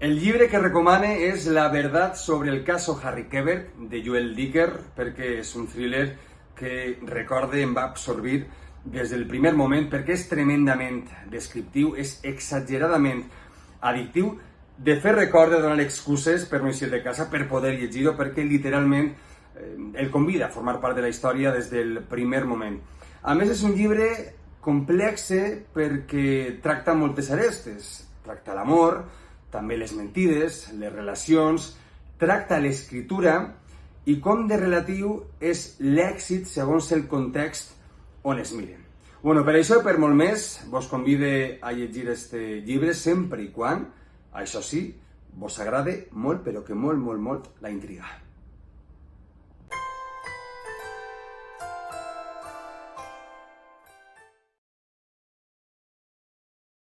El llibre que recomane és La verdad sobre el caso Harry Quebert, de Joel Dicker, perquè és un thriller que, recorde, em va absorbir des del primer moment, perquè és tremendament descriptiu, és exageradament addictiu. De fet, recorde donar excuses per no eixir de casa, per poder llegir-ho, perquè literalment el convida a formar part de la història des del primer moment. A més, és un llibre complex perquè tracta moltes arestes. Tracta l'amor, també les mentides, les relacions, tracta l'escriptura i com de relatiu és l'èxit segons el context on es miren. Bueno, per això i per molt més, vos convide a llegir este llibre sempre i quan, això sí, vos agrade molt, però que molt, molt, molt la intriga.